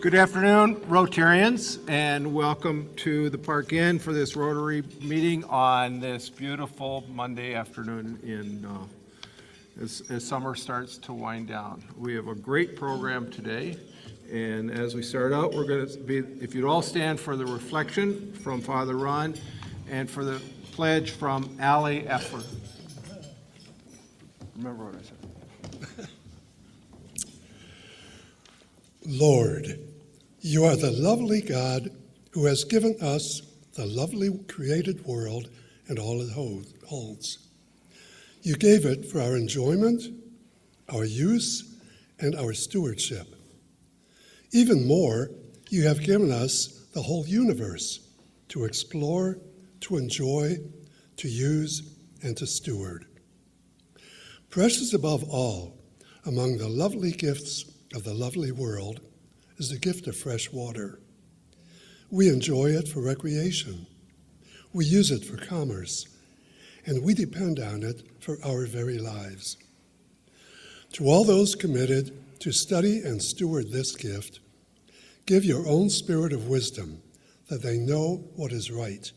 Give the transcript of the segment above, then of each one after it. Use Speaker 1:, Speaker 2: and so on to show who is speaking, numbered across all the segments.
Speaker 1: Good afternoon, Rotarians, and welcome to the Park Inn for this Rotary meeting on this beautiful Monday afternoon as summer starts to wind down. We have a great program today, and as we start out, we're going to be, if you'd all stand for the reflection from Father Ron and for the pledge from LAKE Erie's. Remember what I said.
Speaker 2: Lord, you are the lovely God who has given us the lovely created world and all it holds. You gave it for our enjoyment, our use, and our stewardship. Even more, you have given us the whole universe to explore, to enjoy, to use, and to steward. Precious above all, among the lovely gifts of the lovely world, is the gift of fresh water. We enjoy it for recreation. We use it for commerce, and we depend on it for our very lives. To all those committed to study and steward this gift, give your own spirit of wisdom that they know what is right.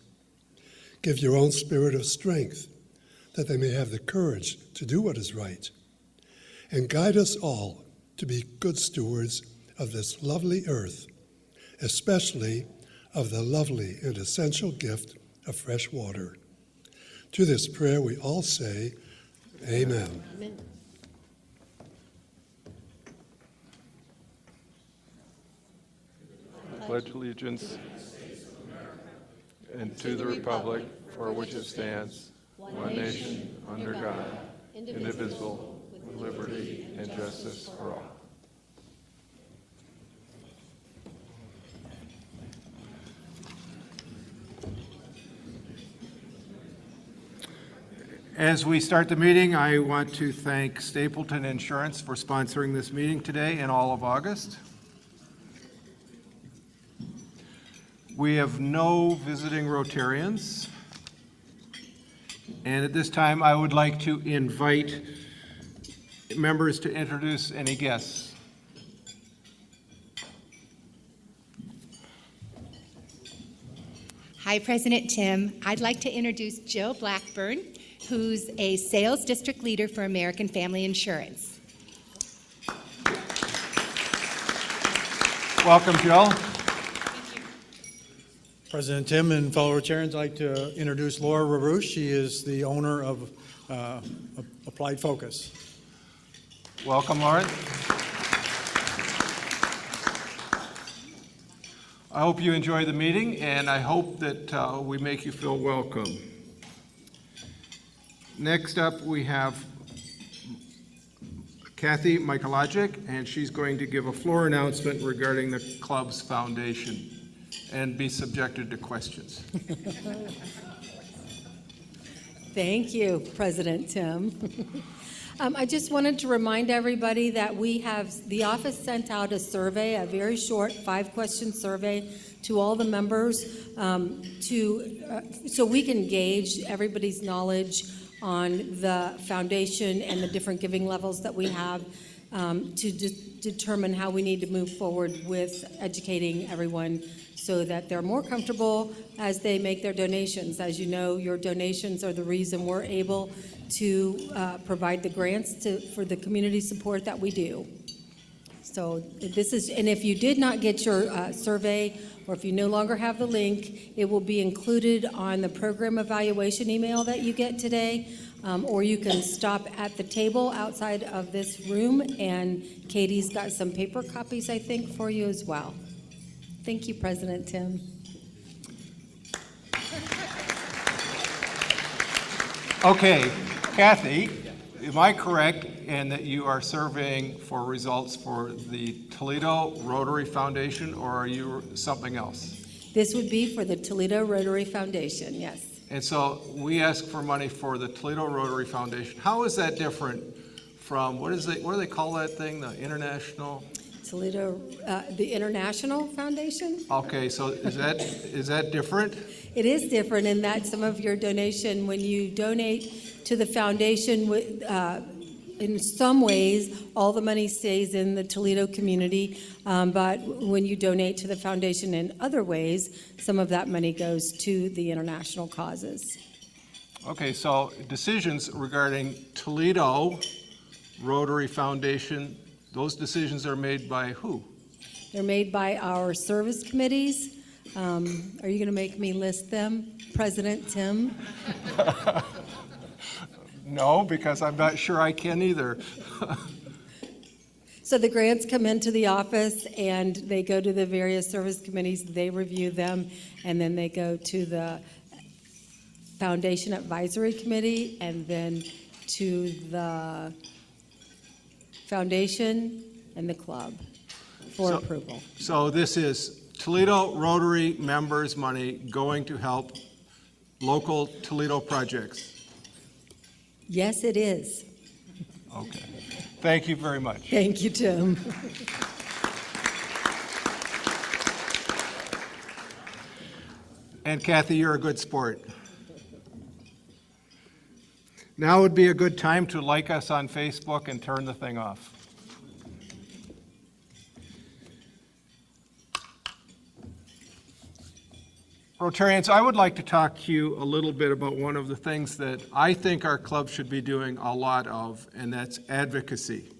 Speaker 2: Give your own spirit of strength that they may have the courage to do what is right. And guide us all to be good stewards of this lovely earth, especially of the lovely and essential gift of fresh water. To this prayer we all say, Amen. Amen.
Speaker 3: I pledge allegiance and to the republic for which it stands, one nation, under God, indivisible, with liberty and justice for all.
Speaker 1: As we start the meeting, I want to thank Stapleton Insurance for sponsoring this meeting today and all of August. We have no visiting Rotarians. And at this time, I would like to invite members to introduce any guests.
Speaker 4: Hi, President Tim. I'd like to introduce Jill Blackburn, who's a sales district leader for American Family Insurance.
Speaker 1: Welcome, Jill.
Speaker 5: President Tim and fellow Rotarians, I'd like to introduce Laura Rarouche. She is the owner of Applied Focus.
Speaker 1: Welcome, Laura. I hope you enjoy the meeting, and I hope that we make you feel welcome. Next up, we have Kathy Michaelagic, and she's going to give a floor announcement regarding the club's foundation and be subjected to questions.
Speaker 6: Thank you, President Tim. I just wanted to remind everybody that the office sent out a survey, a very short 5-question survey to all the members so we can gauge everybody's knowledge on the foundation and the different giving levels that we have to determine how we need to move forward with educating everyone so that they're more comfortable as they make their donations. As you know, your donations are the reason we're able to provide the grants for the community support that we do. So and if you did not get your survey, or if you no longer have the link, it will be included on the program evaluation email that you get today, or you can stop at the table outside of this room, and Katie's got some paper copies, I think, for you as well. Thank you, President Tim.
Speaker 1: Okay, Kathy, am I correct in that you are surveying for results for the Toledo Rotary Foundation, or are you something else?
Speaker 6: This would be for the Toledo Rotary Foundation, yes.
Speaker 1: And so we ask for money for the Toledo Rotary Foundation. How is that different from, what do they call that thing, the international?
Speaker 6: Toledo, the International Foundation?
Speaker 1: Okay, so is that different?
Speaker 6: It is different in that some of your donation, when you donate to the foundation, in some ways, all the money stays in the Toledo community, but when you donate to the foundation in other ways, some of that money goes to the international causes.
Speaker 1: Okay, so decisions regarding Toledo Rotary Foundation, those decisions are made by who?
Speaker 6: They're made by our service committees. Are you going to make me list them, President Tim?
Speaker 1: No, because I'm not sure I can either.
Speaker 6: So the grants come into the office and they go to the various service committees, they review them, and then they go to the Foundation Advisory Committee and then to the foundation and the club for approval.
Speaker 1: So this is Toledo Rotary members' money going to help local Toledo projects.
Speaker 6: Yes, it is.
Speaker 1: Okay. Thank you very much.
Speaker 6: Thank you, Tim.
Speaker 1: And Kathy, you're a good sport. Now would be a good time to like us on Facebook and turn the thing off. Rotarians, I would like to talk to you a little bit about one of the things that I think our club should be doing a lot of, and that's advocacy.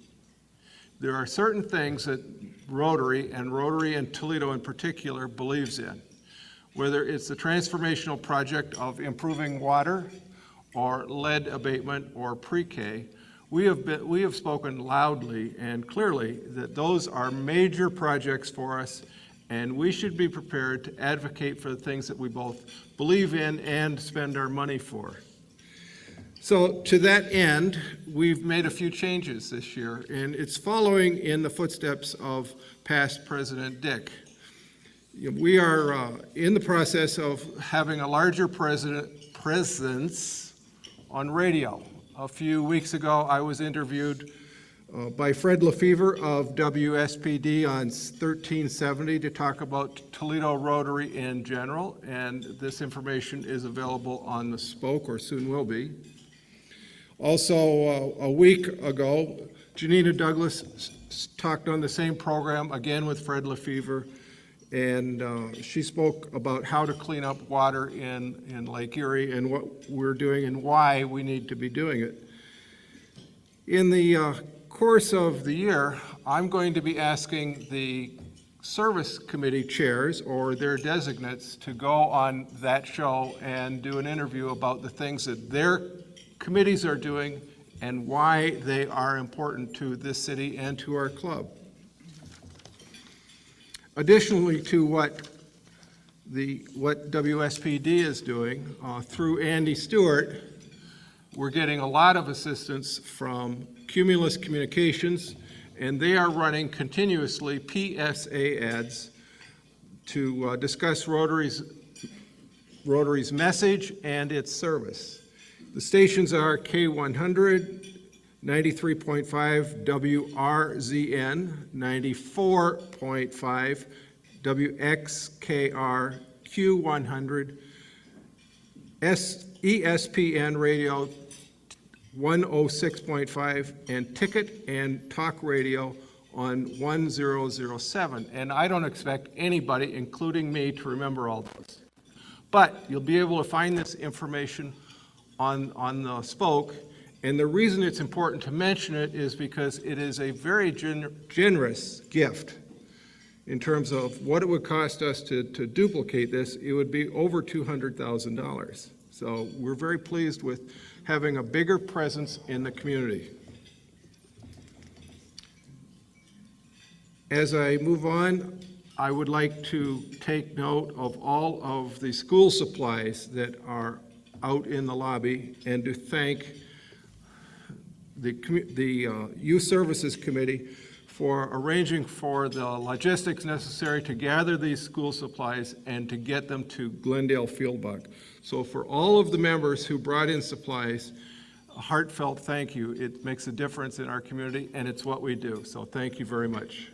Speaker 1: There are certain things that Rotary and Toledo in particular believes in, whether it's the transformational project of improving water or lead abatement or pre-K. We have spoken loudly and clearly that those are major projects for us, and we should be prepared to advocate for the things that we both believe in and spend our money for. So to that end, we've made a few changes this year, and it's following in the footsteps of past President Dick. We are in the process of having a larger presence on radio. A few weeks ago, I was interviewed by Fred Lefevre of WSPD on 1370 to talk about Toledo Rotary in general, and this information is available on the Spoke, or soon will be. Also, a week ago, Janina Douglas talked on the same program, again with Fred Lefevre, and she spoke about how to clean up water in Lake Erie and what we're doing and why we need to be doing it. In the course of the year, I'm going to be asking the service committee chairs or their designates to go on that show and do an interview about the things that their committees are doing and why they are important to this city and to our club. Additionally to what WSPD is doing, through Andy Stewart, we're getting a lot of assistance from Cumulus Communications, and they are running continuously PSA ads to discuss Rotary's message and its service. The stations are K100, 93.5 WRZN, 94.5 WXKR, Q100, ESPN Radio 106.5, and Ticket and Talk Radio on 1007. And I don't expect anybody, including me, to remember all those. But you'll be able to find this information on the Spoke, and the reason it's important to mention it is because it is a very generous gift in terms of what it would cost us to duplicate this. It would be over $200,000. So we're very pleased with having a bigger presence in the community. As I move on, I would like to take note of all of the school supplies that are out in the lobby and to thank the Youth Services Committee for arranging for the logistics necessary to gather these school supplies and to get them to Glendale Fieldbuck. So for all of the members who brought in supplies, a heartfelt thank you. It makes a difference in our community, and it's what we do. So thank you very much.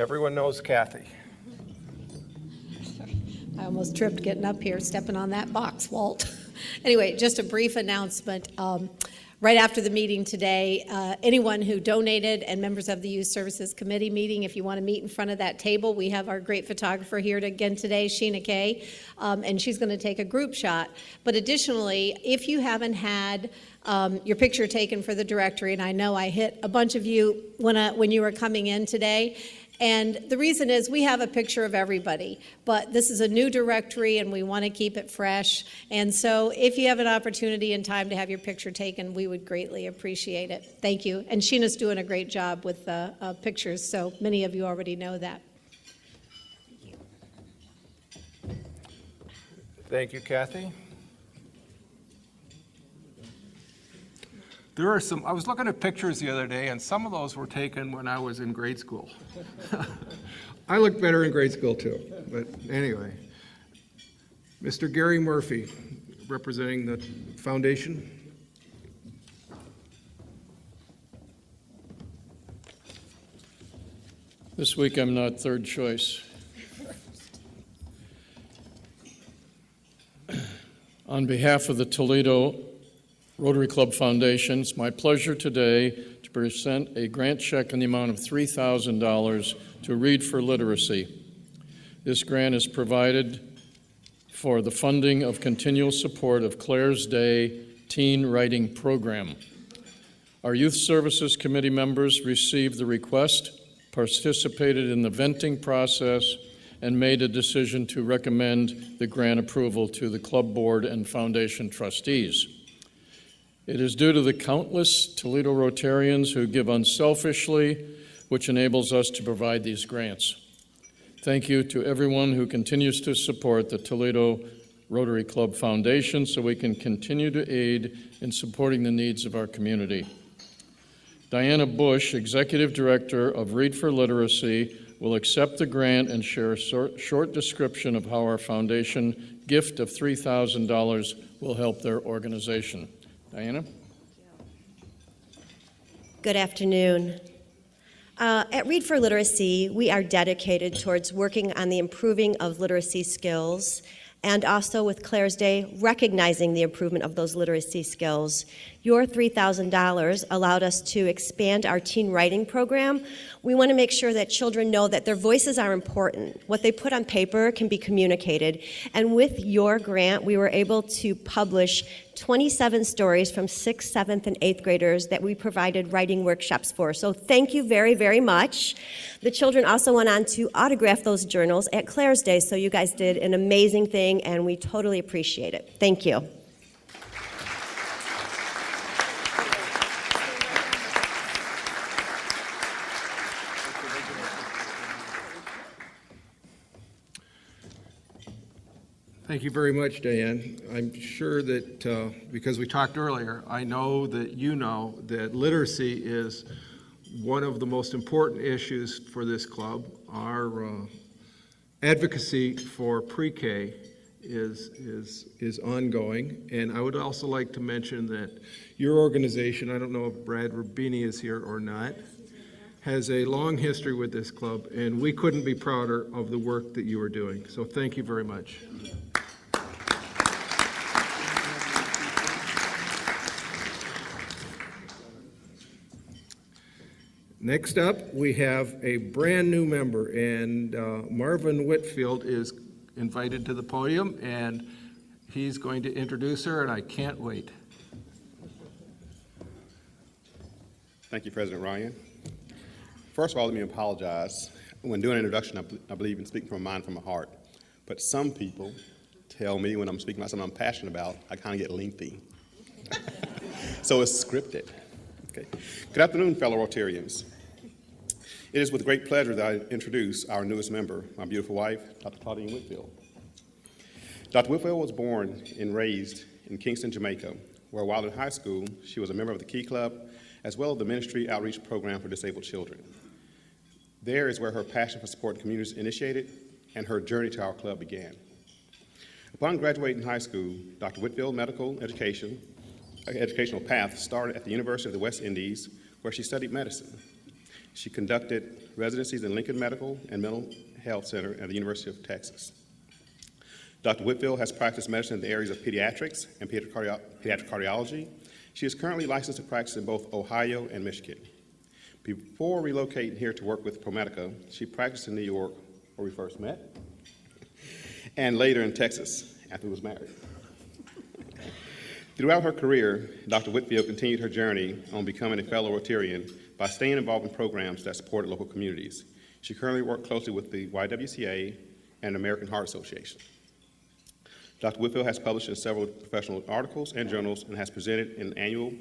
Speaker 1: Everyone knows Kathy.
Speaker 7: I almost tripped getting up here, stepping on that box, Walt. Anyway, just a brief announcement. Right after the meeting today, anyone who donated and members of the Youth Services Committee meeting, if you want to meet in front of that table, we have our great photographer here again today, Sheena Kay, and she's going to take a group shot. But additionally, if you haven't had your picture taken for the directory, and I know I hit a bunch of you when you were coming in today, and the reason is we have a picture of everybody, but this is a new directory and we want to keep it fresh. And so if you have an opportunity and time to have your picture taken, we would greatly appreciate it. Thank you. And Sheena's doing a great job with the pictures, so many of you already know that.
Speaker 1: Thank you, Kathy. There are some, I was looking at pictures the other day, and some of those were taken when I was in grade school. I looked better in grade school too, but anyway. Mr. Gary Murphy, representing the foundation.
Speaker 3: This week I'm not third choice. On behalf of the Toledo Rotary Club Foundation, it's my pleasure today to present a grant check in the amount of $3,000 to Read for Literacy. This grant is provided for the funding of continual support of Claire's Day Teen Writing Program. Our Youth Services Committee members received the request, participated in the venting process, and made a decision to recommend the grant approval to the club board and foundation trustees. It is due to the countless Toledo Rotarians who give unselfishly, which enables us to provide these grants. Thank you to everyone who continues to support the Toledo Rotary Club Foundation so we can continue to aid in supporting the needs of our community. Diana Bush, Executive Director of Read for Literacy, will accept the grant and share a short description of how our foundation gift of $3,000 will help their organization. Diana?
Speaker 8: Good afternoon. At Read for Literacy, we are dedicated towards working on the improving of literacy skills and also with Claire's Day, recognizing the improvement of those literacy skills. Your $3,000 allowed us to expand our teen writing program. We want to make sure that children know that their voices are important. What they put on paper can be communicated. And with your grant, we were able to publish 27 stories from 6th, 7th, and 8th graders that we provided writing workshops for. So thank you very, very much. The children also went on to autograph those journals at Claire's Day, so you guys did an amazing thing, and we totally appreciate it. Thank you.
Speaker 1: Thank you very much, Diane. I'm sure that, because we talked earlier, I know that you know that literacy is one of the most important issues for this club. Our advocacy for pre-K is ongoing, and I would also like to mention that your organization, I don't know if Brad Rubini is here or not, has a long history with this club, and we couldn't be prouder of the work that you are doing. So thank you very much. Next up, we have a brand new member, and Marvin Whitfield is invited to the podium, and he's going to introduce her, and I can't wait.
Speaker 9: Thank you, President Ryan. First of all, let me apologize. When doing an introduction, I believe in speaking from a mind, from a heart. But some people tell me when I'm speaking about something I'm passionate about, I kind of get lengthy. So it's scripted. Okay. Good afternoon, fellow Rotarians. It is with great pleasure that I introduce our newest member, my beautiful wife, Dr. Claudine Whitfield. Dr. Whitfield was born and raised in Kingston, Jamaica, where while in high school, she was a member of the Key Club, as well as the Ministry Outreach Program for Disabled Children. There is where her passion for supporting communities initiated and her journey to our club began. Upon graduating high school, Dr. Whitfield's educational path started at the University of the West Indies, where she studied medicine. She conducted residencies in Lincoln Medical and Mental Health Center at the University of Texas. Dr. Whitfield has practiced medicine in the areas of pediatrics and pediatric cardiology. She is currently licensed to practice in both Ohio and Michigan. Before relocating here to work with ProMedica, she practiced in New York, where we first met, and later in Texas, after we was married. Throughout her career, Dr. Whitfield continued her journey on becoming a fellow Rotarian by staying involved in programs that supported local communities. She currently works closely with the YWCA and American Heart Association. Dr. Whitfield has published in several professional articles and journals and has presented in annual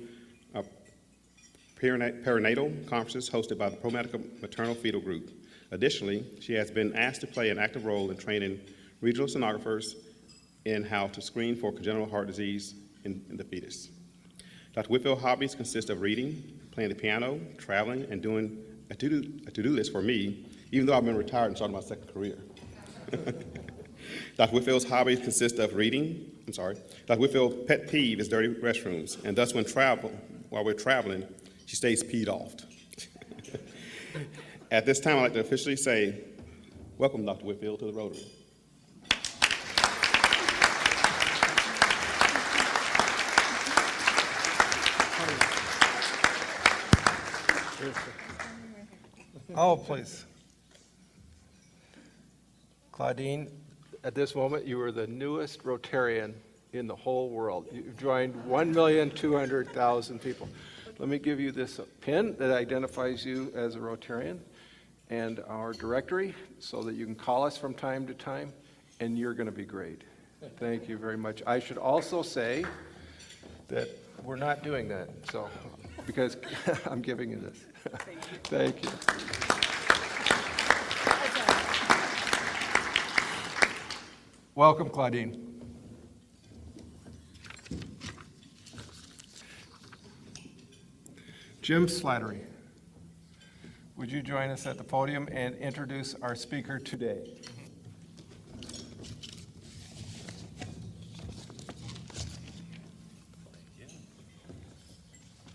Speaker 9: perinatal conferences hosted by the ProMedica Maternal Fetal Group. Additionally, she has been asked to play an active role in training regional sonographers in how to screen for congenital heart disease in the fetus. Dr. Whitfield's hobbies consist of reading, playing the piano, traveling, and doing a to-do list for me, even though I've been retired and started my second career. Dr. Whitfield's hobbies consist of reading. Dr. Whitfield's pet peeve is dirty restrooms, and thus while we're traveling, she stays peed off. At this time, I'd like to officially say, welcome, Dr. Whitfield, to the Rotary.
Speaker 1: Oh, please. Claudine, at this moment, you are the newest Rotarian in the whole world. You've joined 1,200,000 people. Let me give you this pin that identifies you as a Rotarian and our directory so that you can call us from time to time, and you're going to be great. Thank you very much. I should also say that we're not doing that, so because I'm giving you this. Thank you. Welcome, Claudine. Jim Slattery, would you join us at the podium and introduce our speaker today?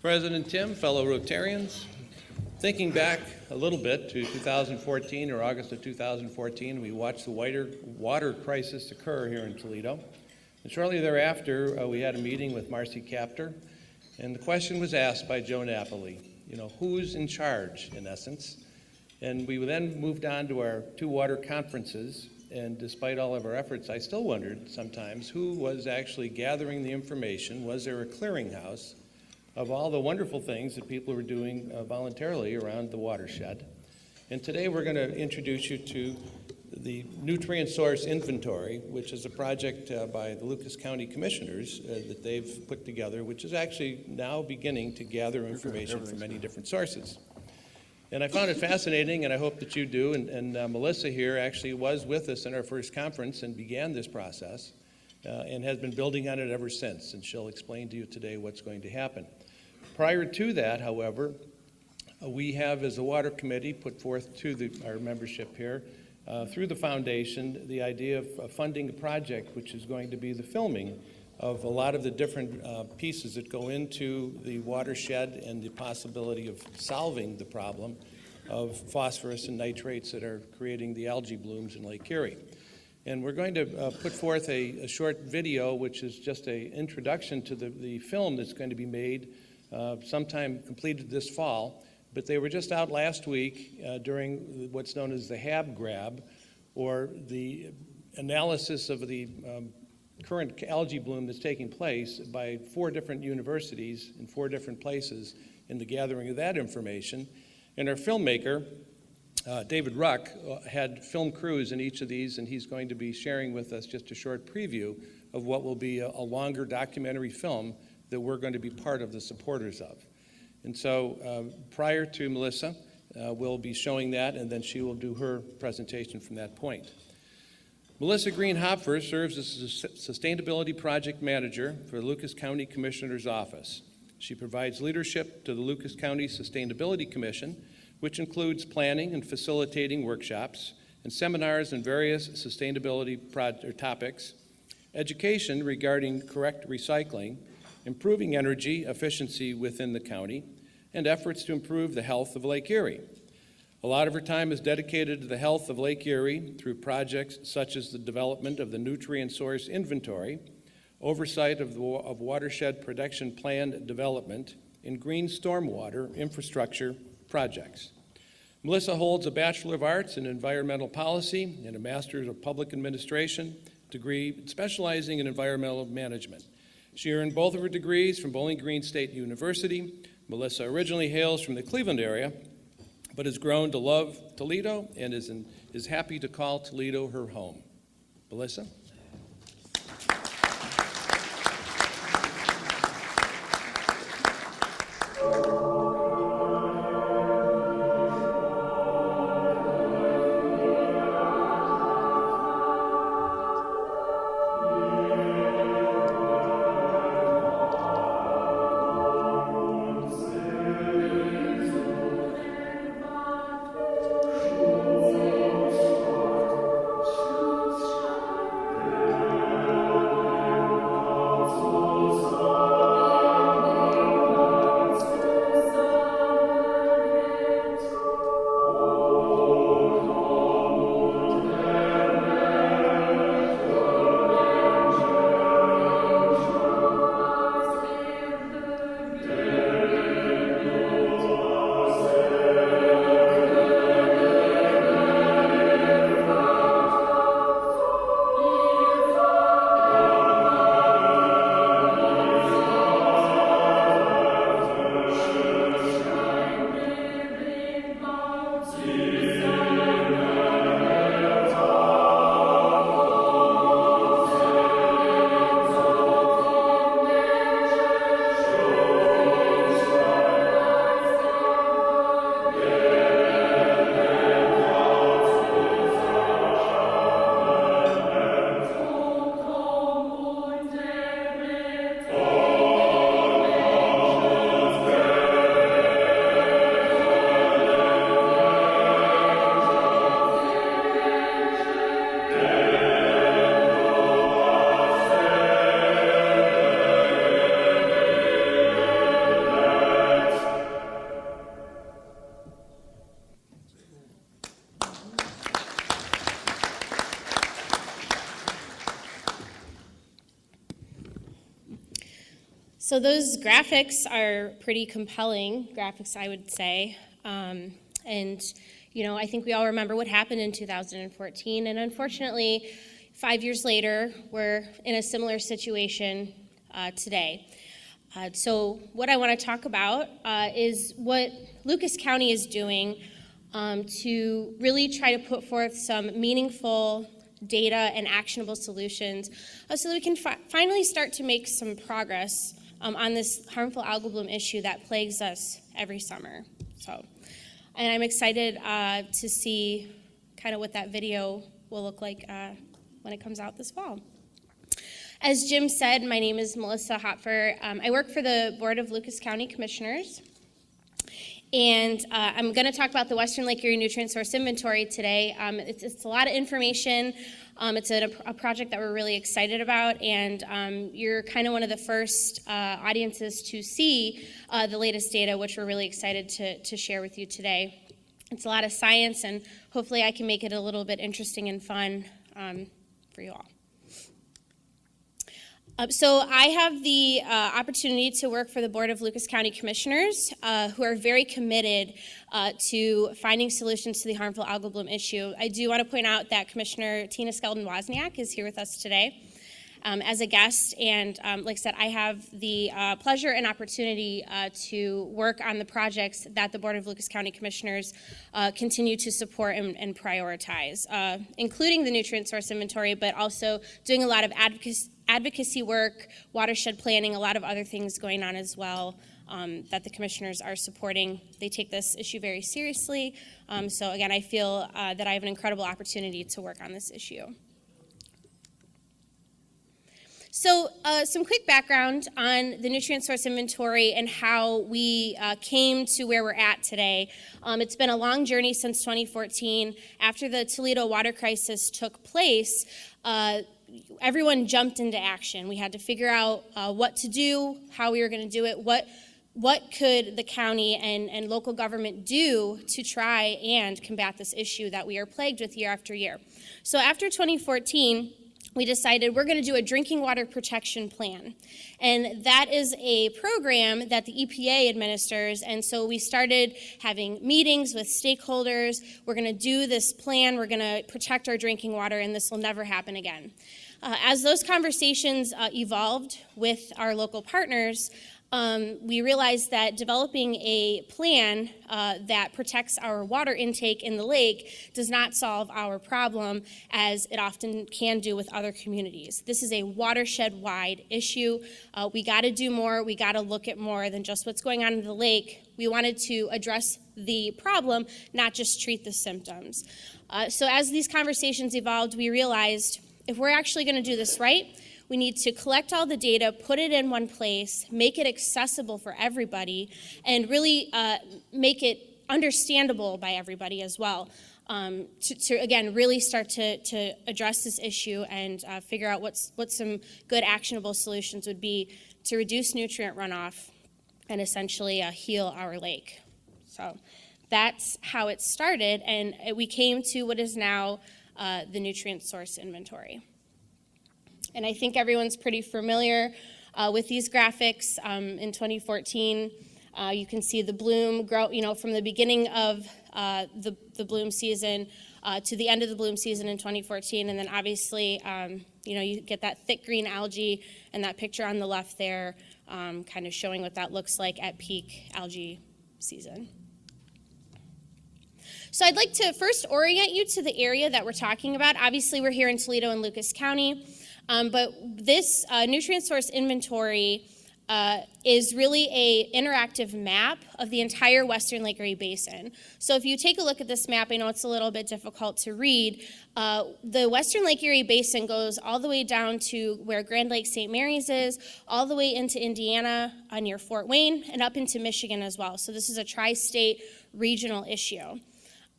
Speaker 10: President Tim, fellow Rotarians, thinking back a little bit to 2014 or August of 2014, we watched the water crisis occur here in Toledo. And shortly thereafter, we had a meeting with Marcy Captor, and the question was asked by Joe Napoli, who's in charge, in essence? And we then moved on to our two water conferences, and despite all of our efforts, I still wondered sometimes who was actually gathering the information. Was there a clearinghouse of all the wonderful things that people were doing voluntarily around the watershed? And today we're going to introduce you to the Nutrient Source Inventory, which is a project by the Lucas County Commissioners that they've put together, which is actually now beginning to gather information from many different sources. And I found it fascinating, and I hope that you do, and Melissa here actually was with us in our first conference and began this process and has been building on it ever since, and she'll explain to you today what's going to happen. Prior to that, however, we have, as a water committee, put forth to our membership here, through the foundation, the idea of funding a project which is going to be the filming of a lot of the different pieces that go into the watershed and the possibility of solving the problem of phosphorus and nitrates that are creating the algae blooms in Lake Erie. And we're going to put forth a short video, which is just an introduction to the film that's going to be made sometime completed this fall. But they were just out last week during what's known as the HAB grab, or the analysis of the current algae bloom that's taking place by 4 different universities in 4 different places in the gathering of that information. And our filmmaker, David Ruck, had film crews in each of these, and he's going to be sharing with us just a short preview of what will be a longer documentary film that we're going to be part of the supporters of. And so prior to Melissa, we'll be showing that, and then she will do her presentation from that point. Melissa Greene Hopfer serves as a Sustainability Project Manager for the Lucas County Commissioner's Office. She provides leadership to the Lucas County Sustainability Commission, which includes planning and facilitating workshops and seminars on various sustainability topics, education regarding correct recycling, improving energy efficiency within the county, and efforts to improve the health of Lake Erie. A lot of her time is dedicated to the health of Lake Erie through projects such as the development of the nutrient source inventory, oversight of watershed protection plan development, and green stormwater infrastructure projects. Melissa holds a Bachelor of Arts in Environmental Policy and a Master's of Public Administration degree specializing in environmental management. She earned both of her degrees from Bowling Green State University. Melissa originally hails from the Cleveland area, but has grown to love Toledo and is happy to call Toledo her home. Melissa?
Speaker 11: So those graphics are pretty compelling graphics, I would say. And, you know, I think we all remember what happened in 2014. And unfortunately, 5 years later, we're in a similar situation today. So what I want to talk about is what Lucas County is doing to really try to put forth some meaningful data and actionable solutions so that we can finally start to make some progress on this harmful algal bloom issue that plagues us every summer. And I'm excited to see kind of what that video will look like when it comes out this fall. As Jim said, my name is Melissa Hopfer. I work for the Board of Lucas County Commissioners. And I'm going to talk about the Western Lake Erie Nutrient Source Inventory today. It's a lot of information. It's a project that we're really excited about, and you're kind of one of the first audiences to see the latest data, which we're really excited to share with you today. It's a lot of science, and hopefully I can make it a little bit interesting and fun for you all. So I have the opportunity to work for the Board of Lucas County Commissioners, who are very committed to finding solutions to the harmful algal bloom issue. I do want to point out that Commissioner Tina Skeldon-Wozniak is here with us today as a guest, and like I said, I have the pleasure and opportunity to work on the projects that the Board of Lucas County Commissioners continue to support and prioritize, including the nutrient source inventory, but also doing a lot of advocacy work, watershed planning, a lot of other things going on as well that the commissioners are supporting. They take this issue very seriously. So again, I feel that I have an incredible opportunity to work on this issue. So some quick background on the nutrient source inventory and how we came to where we're at today. It's been a long journey since 2014. After the Toledo water crisis took place, everyone jumped into action. We had to figure out what to do, how we were going to do it, what what could the county and local government do to try and combat this issue that we are plagued with year after year? So after 2014, we decided we're going to do a drinking water protection plan. And that is a program that the EPA administers. And so we started having meetings with stakeholders. We're going to do this plan. We're going to protect our drinking water, and this will never happen again. As those conversations evolved with our local partners, we realized that developing a plan that protects our water intake in the lake does not solve our problem, as it often can do with other communities. This is a watershed-wide issue. We got to do more. We got to look at more than just what's going on in the lake. We wanted to address the problem, not just treat the symptoms. So as these conversations evolved, we realized if we're actually going to do this right, we need to collect all the data, put it in one place, make it accessible for everybody, and really make it understandable by everybody as well, to again, really start to address this issue and figure out what some good actionable solutions would be to reduce nutrient runoff and essentially heal our lake. So that's how it started, and we came to what is now the nutrient source inventory. And I think everyone's pretty familiar with these graphics. In 2014, you can see the bloom grow, from the beginning of the bloom season to the end of the bloom season in 2014. And then obviously, you get that thick green algae and that picture on the left there kind of showing what that looks like at peak algae season. So I'd like to first orient you to the area that we're talking about. Obviously, we're here in Toledo and Lucas County. But this nutrient source inventory is really an interactive map of the entire western Lake Erie Basin. So if you take a look at this map, I know it's a little bit difficult to read. The western Lake Erie Basin goes all the way down to where Grand Lake St. Mary's is, all the way into Indiana near Fort Wayne, and up into Michigan as well. So this is a tri-state regional issue.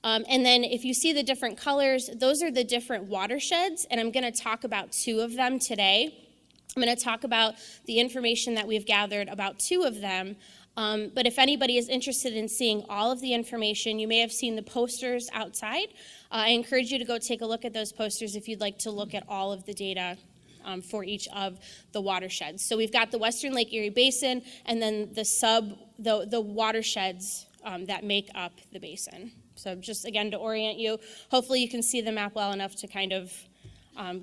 Speaker 11: And then if you see the different colors, those are the different watersheds, and I'm going to talk about two of them today. I'm going to talk about the information that we've gathered about two of them, but if anybody is interested in seeing all of the information, you may have seen the posters outside. I encourage you to go take a look at those posters if you'd like to look at all of the data for each of the watersheds. So we've got the western Lake Erie Basin, and then the watersheds that make up the basin. So just, again, to orient you, hopefully you can see the map well enough to kind of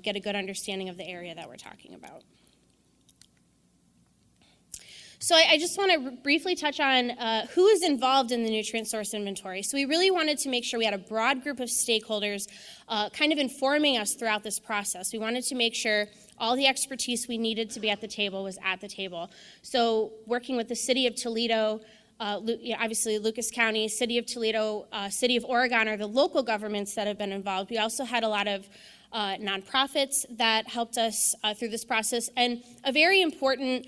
Speaker 11: get a good understanding of the area that we're talking about. So I just want to briefly touch on who is involved in the nutrient source inventory. So we really wanted to make sure we had a broad group of stakeholders kind of informing us throughout this process. We wanted to make sure all the expertise we needed to be at the table was at the table. So working with the City of Toledo, obviously Lucas County, City of Toledo, City of Oregon are the local governments that have been involved. We also had a lot of nonprofits that helped us through this process. And a very important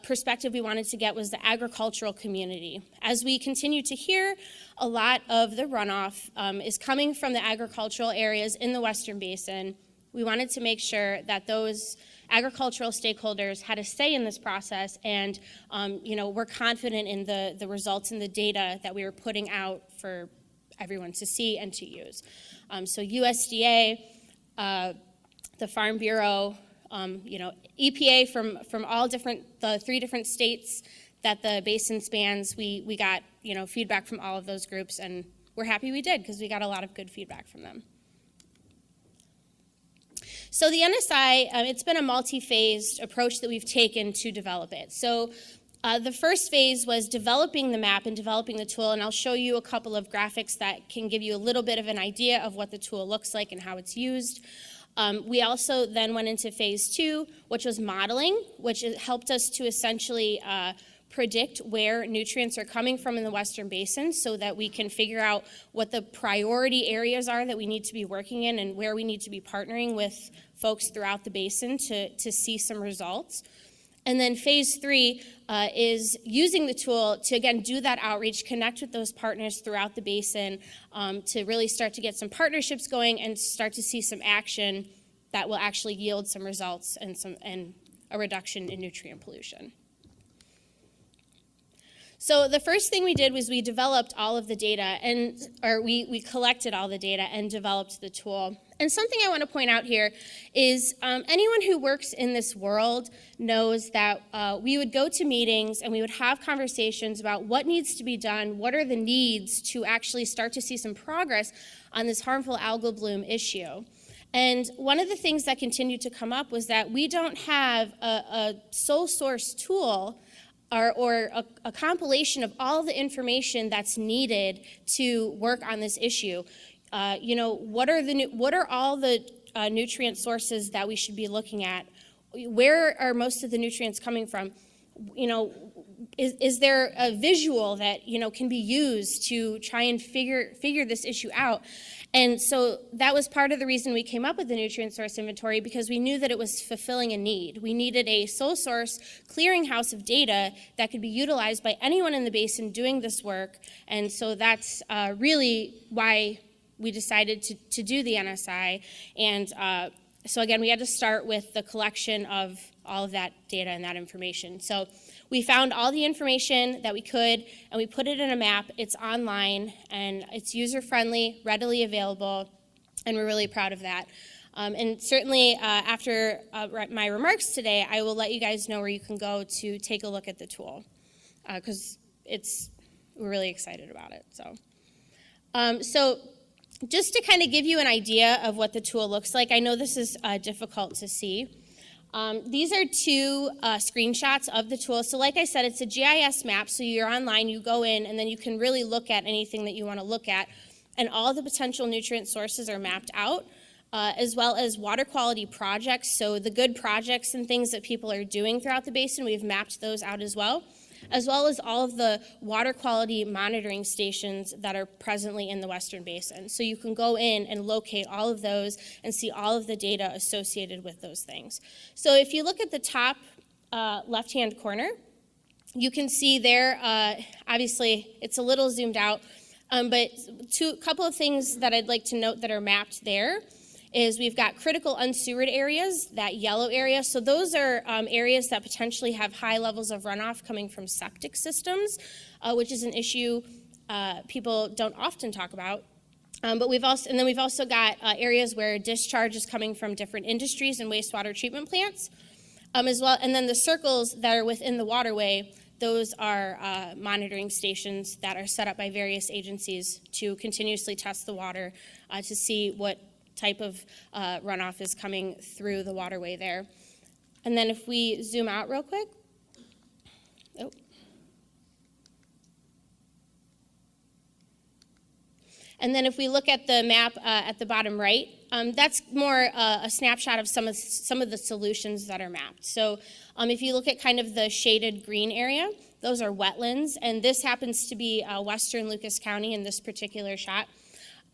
Speaker 11: perspective we wanted to get was the agricultural community. As we continue to hear, a lot of the runoff is coming from the agricultural areas in the Western Basin. We wanted to make sure that those agricultural stakeholders had a say in this process, and we're confident in the results and the data that we were putting out for everyone to see and to use. So USDA, the Farm Bureau, EPA from all the 3 different states that the basin spans, we got feedback from all of those groups, and we're happy we did because we got a lot of good feedback from them. So the NSI, it's been a multi-phased approach that we've taken to develop it. So the first phase was developing the map and developing the tool, and I'll show you a couple of graphics that can give you a little bit of an idea of what the tool looks like and how it's used. We also then went into phase 2, which was modeling, which helped us to essentially predict where nutrients are coming from in the Western Basin so that we can figure out what the priority areas are that we need to be working in and where we need to be partnering with folks throughout the basin to see some results. And then phase 3 is using the tool to, again, do that outreach, connect with those partners throughout the basin to really start to get some partnerships going and start to see some action that will actually yield some results and a reduction in nutrient pollution. So the first thing we did was we developed all of the data, we collected all the data and developed the tool. And something I want to point out here is anyone who works in this world knows that we would go to meetings and we would have conversations about what needs to be done, what are the needs to actually start to see some progress on this harmful algal bloom issue. And one of the things that continued to come up was that we don't have a sole source tool or a compilation of all the information that's needed to work on this issue. What are all the nutrient sources that we should be looking at? Where are most of the nutrients coming from? Is there a visual that can be used to try and figure this issue out? And so that was part of the reason we came up with the nutrient source inventory, because we knew that it was fulfilling a need. We needed a sole source clearinghouse of data that could be utilized by anyone in the basin doing this work. And so that's really why we decided to do the NSI. And so again, we had to start with the collection of all of that data and that information. So we found all the information that we could, and we put it in a map. It's online, and it's user-friendly, readily available, and we're really proud of that. And certainly, after my remarks today, I will let you guys know where you can go to take a look at the tool, because we're really excited about it. So just to kind of give you an idea of what the tool looks like, I know this is difficult to see. These are two screenshots of the tool. So like I said, it's a GIS map, so you're online, you go in, and then you can really look at anything that you want to look at. And all the potential nutrient sources are mapped out, as well as water quality projects. So the good projects and things that people are doing throughout the basin, we've mapped those out as well as all of the water quality monitoring stations that are presently in the Western Basin. So you can go in and locate all of those and see all of the data associated with those things. So if you look at the top left-hand corner, you can see there, obviously it's a little zoomed out, but a couple of things that I'd like to note that are mapped there is we've got critical unsewered areas, that yellow area. So those are areas that potentially have high levels of runoff coming from septic systems, which is an issue people don't often talk about. But we've also got areas where discharge is coming from different industries and wastewater treatment plants, as well. And then the circles that are within the waterway, those are monitoring stations that are set up by various agencies to continuously test the water to see what type of runoff is coming through the waterway there. And then if we zoom out real quick. Oh. And then if we look at the map at the bottom right, that's more a snapshot of some of the solutions that are mapped. So if you look at kind of the shaded green area, those are wetlands, and this happens to be western Lucas County in this particular shot.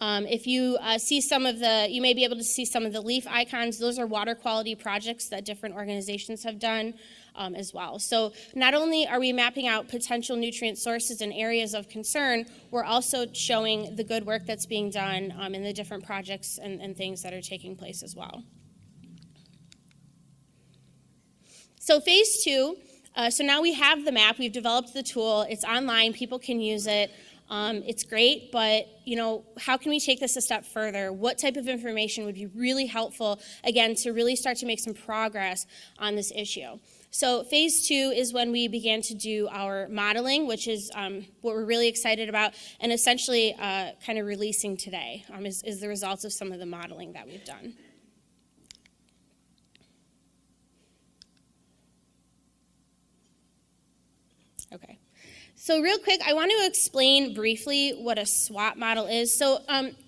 Speaker 11: If you see you may be able to see some of the leaf icons. Those are water quality projects that different organizations have done as well. So not only are we mapping out potential nutrient sources and areas of concern, we're also showing the good work that's being done in the different projects and things that are taking place as well. So phase 2, so now we have the map, we've developed the tool, it's online, people can use it. It's great, but how can we take this a step further? What type of information would be really helpful, again, to really start to make some progress on this issue? So phase 2 is when we began to do our modeling, which is what we're really excited about, and essentially kind of releasing today is the results of some of the modeling that we've done. Okay. So real quick, I want to explain briefly what a SWOT model is. So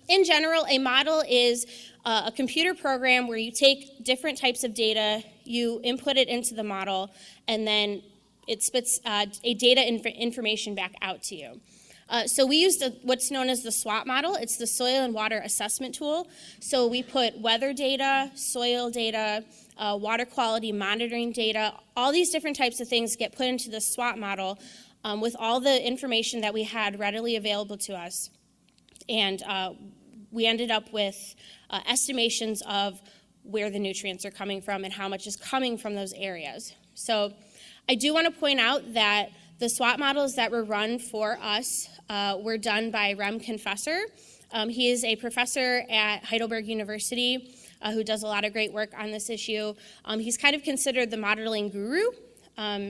Speaker 11: in general, a model is a computer program where you take different types of data, you input it into the model, and then it spits a data information back out to you. So we used what's known as the SWOT model. It's the Soil and Water Assessment Tool. So we put weather data, soil data, water quality monitoring data, all these different types of things get put into the SWOT model with all the information that we had readily available to us. And we ended up with estimations of where the nutrients are coming from and how much is coming from those areas. So I do want to point out that The SWOT models that were run for us were done by Rem Confessor. He is a professor at Heidelberg University who does a lot of great work on this issue. He's kind of considered the modeling guru,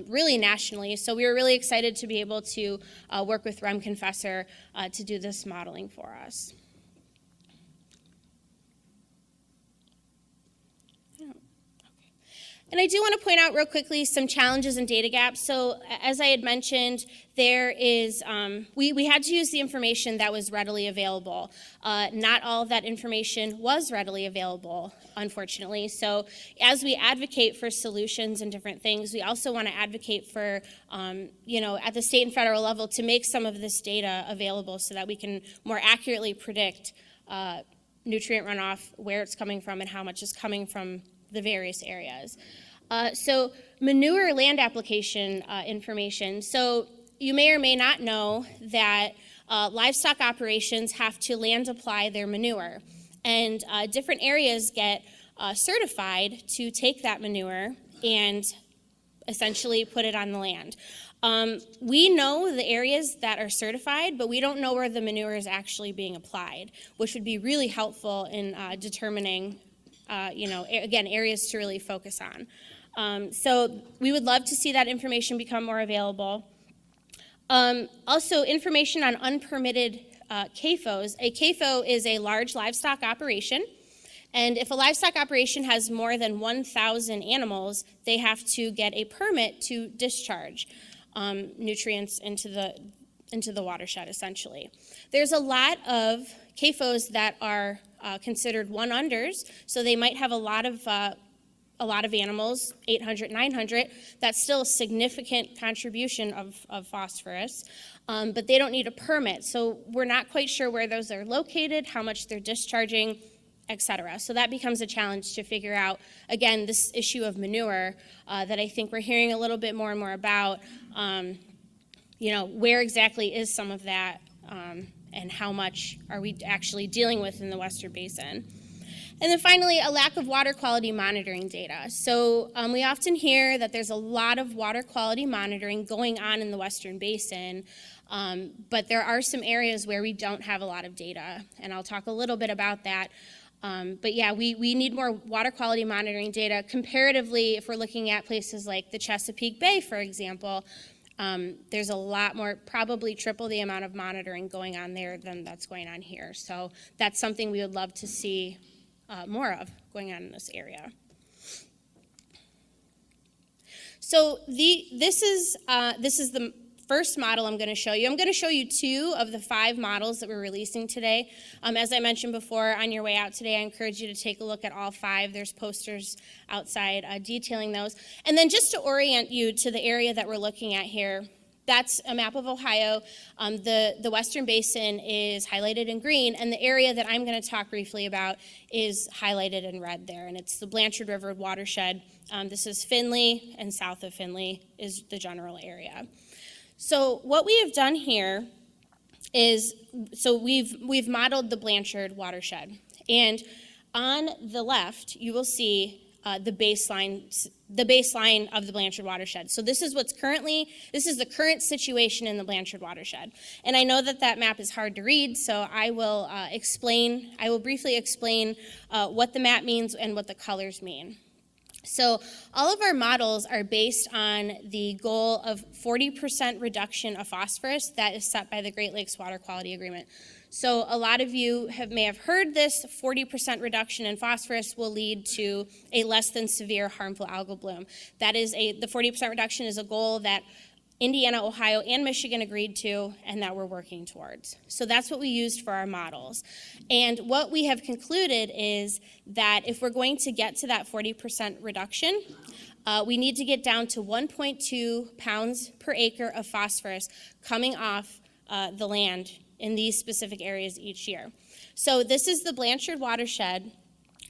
Speaker 11: really nationally. So we were really excited to be able to work with Rem Confessor to do this modeling for us. And I do want to point out real quickly some challenges and data gaps. So as I had mentioned, there is, we had to use the information that was readily available. Not all of that information was readily available, unfortunately. So as we advocate for solutions and different things, we also want to advocate for, at the state and federal level to make some of this data available so that we can more accurately predict nutrient runoff, where it's coming from, and how much is coming from the various areas. So manure land application information. So you may or may not know that livestock operations have to land apply their manure. And different areas get certified to take that manure and essentially put it on the land. We know the areas that are certified, but we don't know where the manure is actually being applied, which would be really helpful in determining again, areas to really focus on. So we would love to see that information become more available. Also, information on unpermitted CAFOs. A CAFO is a large livestock operation, and if a livestock operation has more than 1,000 animals, they have to get a permit to discharge nutrients into the watershed, essentially. There's a lot of CAFOs that are considered one-unders, so they might have a lot of animals, 800, 900. That's still a significant contribution of phosphorus, but they don't need a permit. So we're not quite sure where those are located, how much they're discharging, et cetera. So that becomes a challenge to figure out, again, this issue of manure that I think we're hearing a little bit more and more about. Where exactly is some of that, and how much are we actually dealing with in the Western Basin? And then finally, a lack of water quality monitoring data. So we often hear that there's a lot of water quality monitoring going on in the Western Basin, but there are some areas where we don't have a lot of data, and I'll talk a little bit about that. But yeah, we need more water quality monitoring data. Comparatively, if we're looking at places like the Chesapeake Bay, for example, there's a lot more, probably triple the amount of monitoring going on there than that's going on here. So that's something we would love to see more of going on in this area. So this is the first model I'm going to show you. I'm going to show you 2 of the 5 models that we're releasing today. As I mentioned before, on your way out today, I encourage you to take a look at all 5. There's posters outside detailing those. And then just to orient you to the area that we're looking at here, that's a map of Ohio. The Western Basin is highlighted in green, and the area that I'm going to talk briefly about is highlighted in red there, and it's the Blanchard River watershed. This is Findlay, and south of Findlay is the general area. So what we have done here is, we've modeled the Blanchard watershed, and on the left you will see the baseline of the Blanchard watershed. So this is this is the current situation in the Blanchard watershed. And I know that map is hard to read, so I will briefly explain what the map means and what the colors mean. So all of our models are based on the goal of 40% reduction of phosphorus that is set by the Great Lakes Water Quality Agreement. So a lot of you may have heard this. 40% reduction in phosphorus will lead to a less than severe harmful algal bloom. The 40% reduction is a goal that Indiana, Ohio, and Michigan agreed to, and that we're working towards. So that's what we used for our models. And what we have concluded is that if we're going to get to that 40% reduction, we need to get down to 1.2 pounds per acre of phosphorus coming off the land in these specific areas each year. So this is the Blanchard watershed,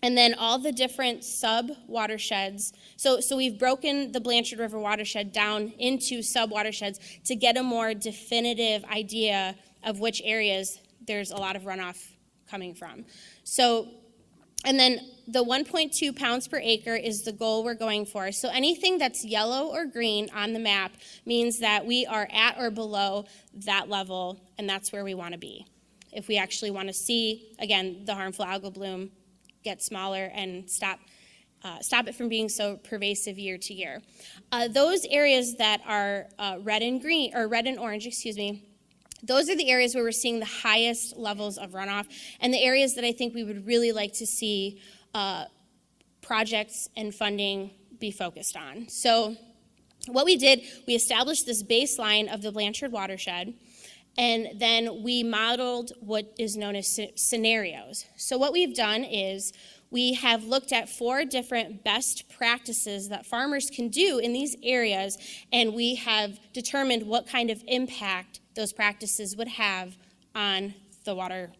Speaker 11: and then all the different sub-watersheds. So we've broken the Blanchard River watershed down into sub-watersheds to get a more definitive idea of which areas there's a lot of runoff coming from. So And then the 1.2 pounds per acre is the goal we're going for. So anything that's yellow or green on the map means that we are at or below that level, and that's where we want to be. If we actually want to see, again, the harmful algal bloom get smaller and stop it from being so pervasive year to year. Those areas that are red and orange, those are the areas where we're seeing the highest levels of runoff, and the areas that I think we would really like to see projects and funding be focused on. So what we did, we established this baseline of the Blanchard watershed, and then we modeled what is known as scenarios. So what we've done is we have looked at 4 different best practices that farmers can do in these areas, and we have determined what kind of impact those practices would have on the water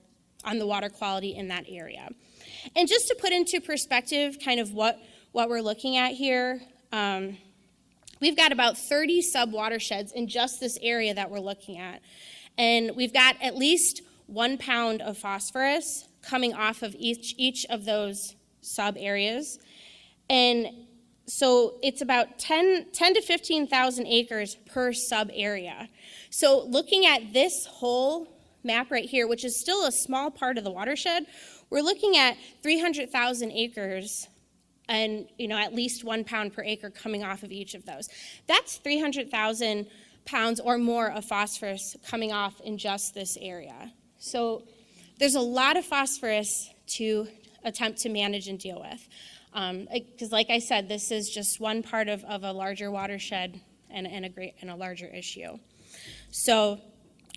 Speaker 11: quality in that area. And just to put into perspective kind of what we're looking at here, we've got about 30 sub-watersheds in just this area that we're looking at. And we've got at least 1 pound of phosphorus coming off of each of those sub-areas. And so it's about 10 to 15,000 acres per sub-area. So looking at this whole map right here, which is still a small part of the watershed, we're looking at 300,000 acres and at least 1 pound per acre coming off of each of those. That's 300,000 pounds or more of phosphorus coming off in just this area. So there's a lot of phosphorus to attempt to manage and deal with. Because like I said, this is just one part of a larger watershed and a larger issue. So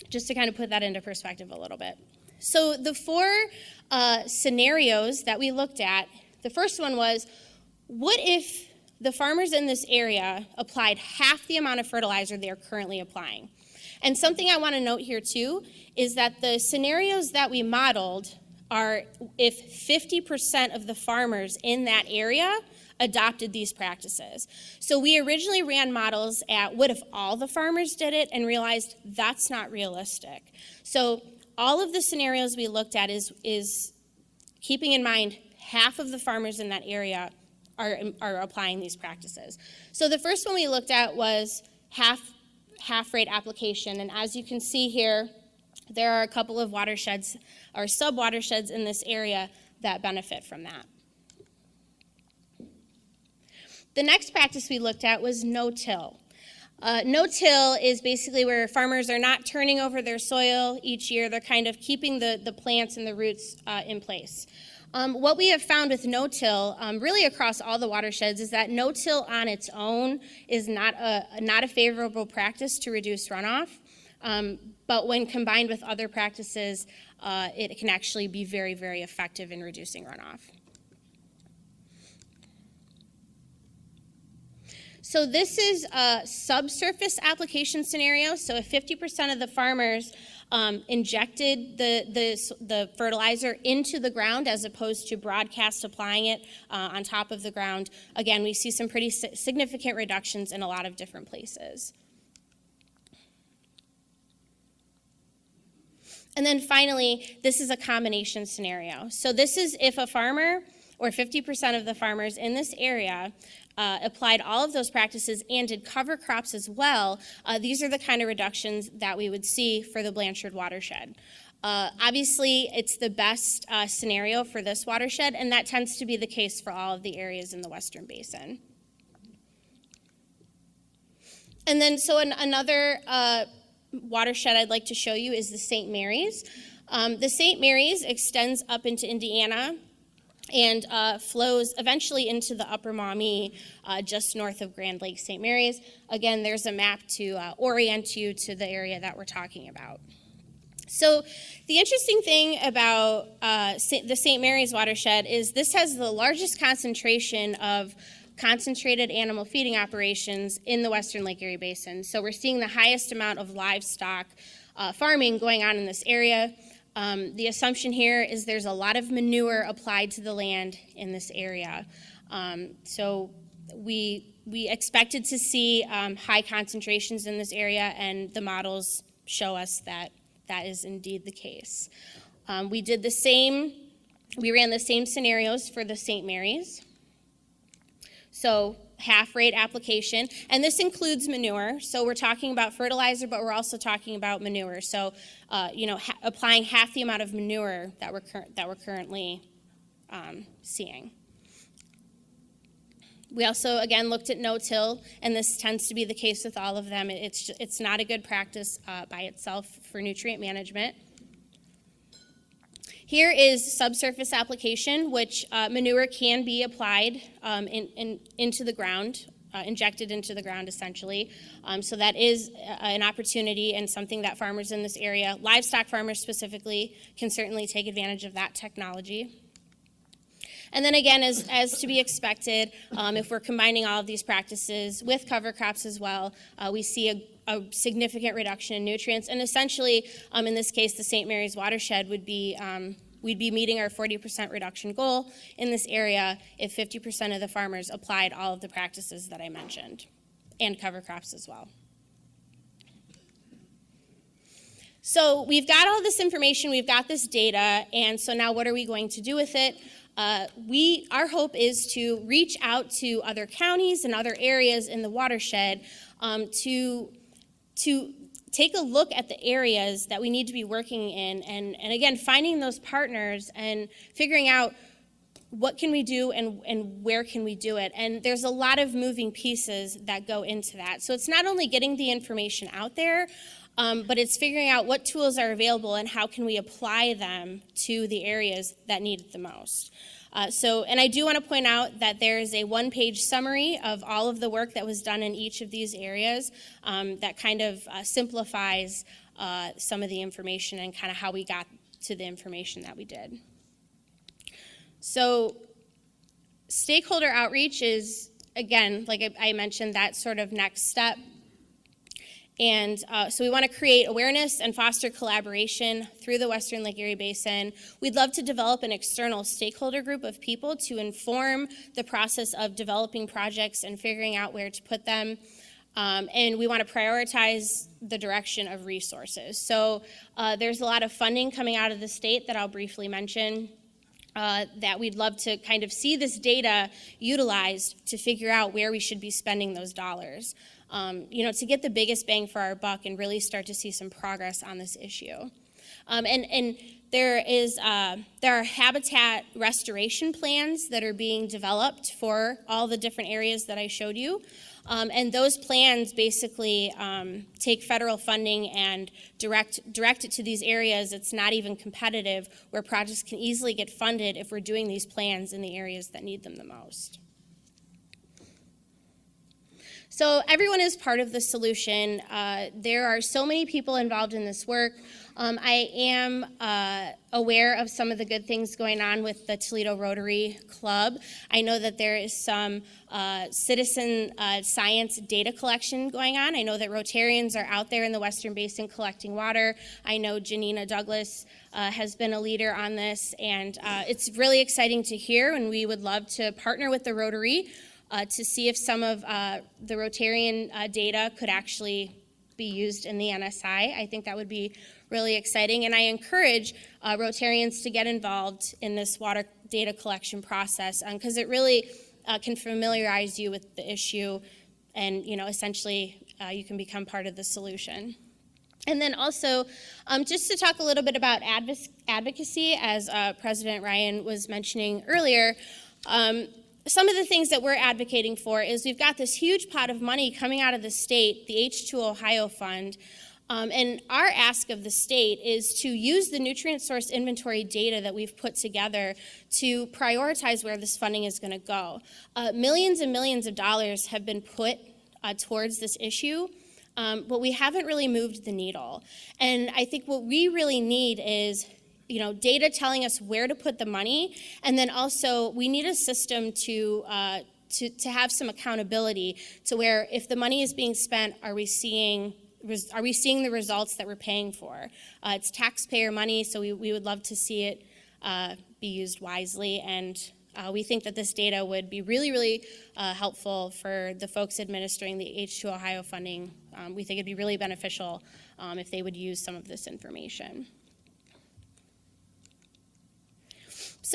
Speaker 11: just to kind of put that into perspective a little bit. So the 4 scenarios that we looked at, the first one was, what if the farmers in this area applied half the amount of fertilizer they're currently applying? And something I want to note here too is that the scenarios that we modeled are if 50% of the farmers in that area adopted these practices. So we originally ran models at what if all the farmers did it, and realized that's not realistic. So all of the scenarios we looked at is keeping in mind half of the farmers in that area are applying these practices. So the first one we looked at was half rate application, and as you can see here, there are a couple of watersheds or sub-watersheds in this area that benefit from that. The next practice we looked at was no-till. No-till is basically where farmers are not turning over their soil each year. They're kind of keeping the plants and the roots in place. What we have found with no-till, really across all the watersheds, is that no-till on its own is not a favorable practice to reduce runoff. But when combined with other practices, it can actually be very, very effective in reducing runoff. So this is a subsurface application scenario. So if 50% of the farmers injected the fertilizer into the ground as opposed to broadcast applying it on top of the ground, again, we see some pretty significant reductions in a lot of different places. And then finally, this is a combination scenario. So this is if a farmer, or 50% of the farmers in this area, applied all of those practices and did cover crops as well, these are the kind of reductions that we would see for the Blanchard watershed. Obviously, it's the best scenario for this watershed, and that tends to be the case for all of the areas in the Western Basin. And then, so another watershed I'd like to show you is the St. Mary's. The St. Mary's extends up into Indiana and flows eventually into the Upper Maumee, just north of Grand Lake St. Mary's. Again, there's a map to orient you to the area that we're talking about. So the interesting thing about the St. Mary's watershed is this has the largest concentration of concentrated animal feeding operations in the Western Lake Erie Basin. So we're seeing the highest amount of livestock farming going on in this area. The assumption here is there's a lot of manure applied to the land in this area. So we expected to see high concentrations in this area, and the models show us that that is indeed the case. We did the same We ran the same scenarios for the St. Mary's. So half rate application, and this includes manure. So we're talking about fertilizer, but we're also talking about manure. So, applying half the amount of manure that we're currently seeing. We also, again, looked at no-till, and this tends to be the case with all of them. It's not a good practice by itself for nutrient management. Here is subsurface application, which manure can be applied into the ground, injected into the ground essentially. So that is an opportunity and something that farmers in this area, livestock farmers specifically, can certainly take advantage of that technology. And then again, as to be expected, if we're combining all of these practices with cover crops as well, we see a significant reduction in nutrients. And essentially, in this case, the St. Mary's watershed would be, we'd be meeting our 40% reduction goal in this area if 50% of the farmers applied all of the practices that I mentioned, and cover crops as well. So we've got all this information, we've got this data, and so now what are we going to do with it? Our hope is to reach out to other counties and other areas in the watershed to take a look at the areas that we need to be working in, and again, finding those partners and figuring out what can we do and where can we do it. And there's a lot of moving pieces that go into that. So it's not only getting the information out there, but it's figuring out what tools are available and how can we apply them to the areas that need it the most. And I do want to point out that there is a one-page summary of all of the work that was done in each of these areas that kind of simplifies some of the information and kind of how we got to the information that we did. So stakeholder outreach is, again, like I mentioned, that sort of next step. And so we want to create awareness and foster collaboration through the Western Lake Erie Basin. We'd love to develop an external stakeholder group of people to inform the process of developing projects and figuring out where to put them. And we want to prioritize the direction of resources. So there's a lot of funding coming out of the state that I'll briefly mention. That we'd love to kind of see this data utilized to figure out where we should be spending those dollars. To get the biggest bang for our buck and really start to see some progress on this issue. And there are habitat restoration plans that are being developed for all the different areas that I showed you. And those plans basically take federal funding and direct it to these areas. It's not even competitive, where projects can easily get funded if we're doing these plans in the areas that need them the most. So everyone is part of the solution. There are so many people involved in this work. I am aware of some of the good things going on with the Toledo Rotary Club. I know that there is some citizen science data collection going on. I know that Rotarians are out there in the Western Basin collecting water. I know Janina Douglas has been a leader on this, and it's really exciting to hear, and we would love to partner with the Rotary to see if some of the Rotarian data could actually be used in the NSI. I think that would be really exciting, and I encourage Rotarians to get involved in this water data collection process because it really can familiarize you with the issue, and essentially you can become part of the solution. And then also, just to talk a little bit about advocacy, as President Ryan was mentioning earlier, some of the things that we're advocating for is we've got this huge pot of money coming out of the state, the H2 Ohio Fund, and our ask of the state is to use the nutrient source inventory data that we've put together to prioritize where this funding is going to go. Millions and millions of dollars have been put towards this issue, but we haven't really moved the needle. And I think what we really need is data telling us where to put the money, and then also we need a system to have some accountability to where if the money is being spent, are we seeing the results that we're paying for? It's taxpayer money, so we would love to see it be used wisely, and we think that this data would be really, really helpful for the folks administering the H2 Ohio funding. We think it'd be really beneficial if they would use some of this information.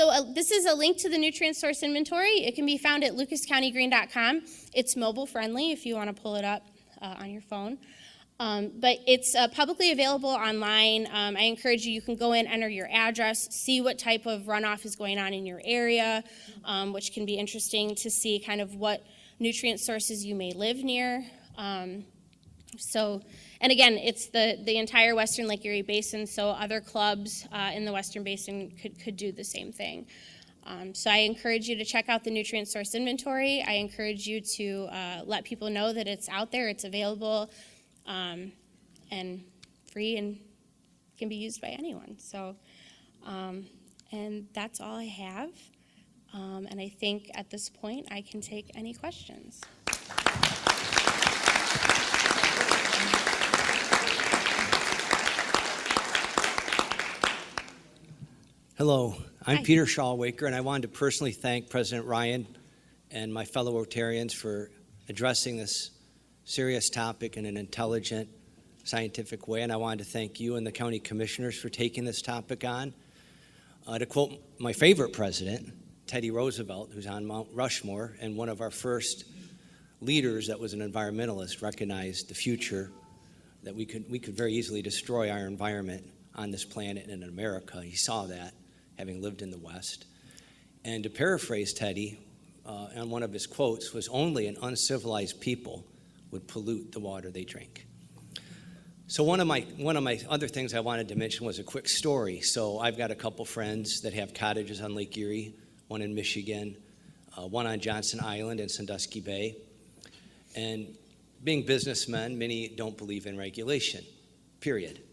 Speaker 11: So this is a link to the nutrient source inventory. It can be found at lucascountygreen.com. It's mobile friendly if you want to pull it up on your phone. But it's publicly available online. I encourage you can go in, enter your address, see what type of runoff is going on in your area, which can be interesting to see kind of what nutrient sources you may live near. And again, it's the entire Western Lake Erie Basin, so other clubs in the Western Basin could do the same thing. So I encourage you to check out the nutrient source inventory. I encourage you to let people know that it's out there, it's available, and free and can be used by anyone. So, and that's all I have. And I think at this point I can take any questions.
Speaker 12: Hello, I'm
Speaker 11: Hi.
Speaker 12: Peter Shawwaker, and I wanted to personally thank President Ryan and my fellow Rotarians for addressing this serious topic in an intelligent, scientific way, and I wanted to thank you and the county commissioners for taking this topic on. To quote my favorite president, Teddy Roosevelt, who's on Mount Rushmore, and one of our first leaders that was an environmentalist, recognized the future, that we could very easily destroy our environment on this planet and in America. He saw that, having lived in the West. And to paraphrase Teddy, on one of his quotes, was only an uncivilized people would pollute the water they drink. So one of my other things I wanted to mention was a quick story. So I've got a couple friends that have cottages on Lake Erie, one in Michigan, one on Johnson Island in Sandusky Bay. And being businessmen, many don't believe in regulation, period.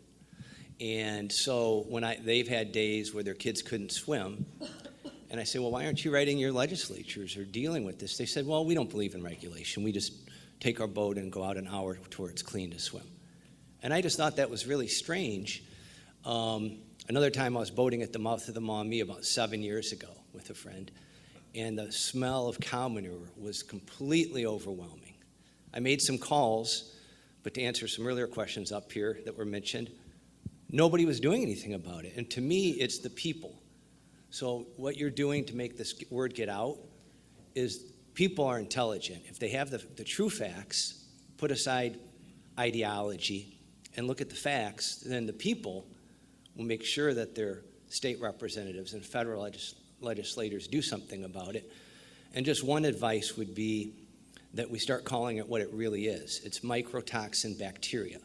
Speaker 12: And so they've had days where their kids couldn't swim, and I say, well, why aren't you writing your legislatures or dealing with this? They said, well, we don't believe in regulation. We just take our boat and go out an hour to where it's clean to swim. And I just thought that was really strange. Another time I was boating at the mouth of the Maumee about 7 years ago with a friend, and the smell of cow manure was completely overwhelming. I made some calls, but to answer some earlier questions up here that were mentioned, nobody was doing anything about it. And to me, it's the people. So what you're doing to make this word get out is people are intelligent. If they have the true facts, put aside ideology and look at the facts, then the people will make sure that their state representatives and federal legislators do something about it. And just one advice would be that we start calling it what it really is. It's microtoxin bacteria.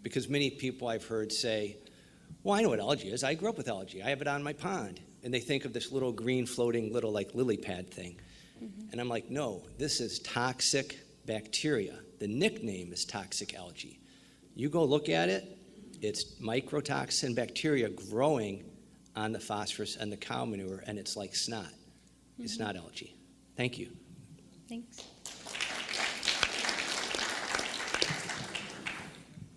Speaker 12: Because many people I've heard say, well, I know what algae is. I grew up with algae. I have it on my pond. And they think of this little green floating little like lily pad thing. Mm-hmm. And I'm like, no, this is toxic bacteria. The nickname is toxic algae. You go look at it, it's microtoxin bacteria growing on the phosphorus and the cow manure, and it's like snot. Mm-hmm. It's not algae. Thank you.
Speaker 11: Thanks.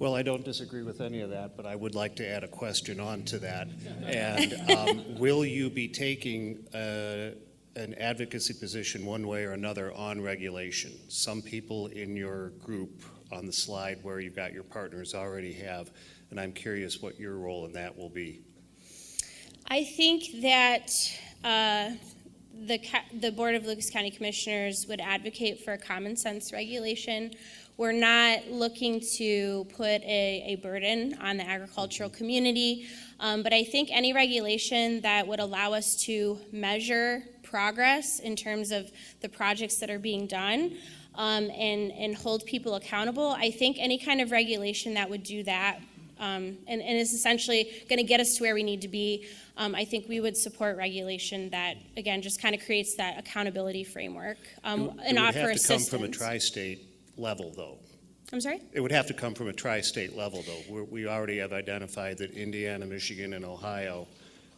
Speaker 13: Well, I don't disagree with any of that, but I would like to add a question on to that. And will you be taking an advocacy position one way or another on regulation? Some people in your group on the slide where you've got your partners already have, and I'm curious what your role in that will be.
Speaker 11: I think that the Board of Lucas County Commissioners would advocate for a common sense regulation. We're not looking to put a burden on the agricultural community, but I think any regulation that would allow us to measure progress in terms of the projects that are being done and hold people accountable, I think any kind of regulation that would do that and is essentially going to get us to where we need to be, I think we would support regulation that, again, just kind of creates that accountability framework and offer assistance. It would have to come
Speaker 13: from a tri-state level, though.
Speaker 11: I'm sorry?
Speaker 13: It would have to come from a tri-state level, though. We already have identified that Indiana, Michigan, and Ohio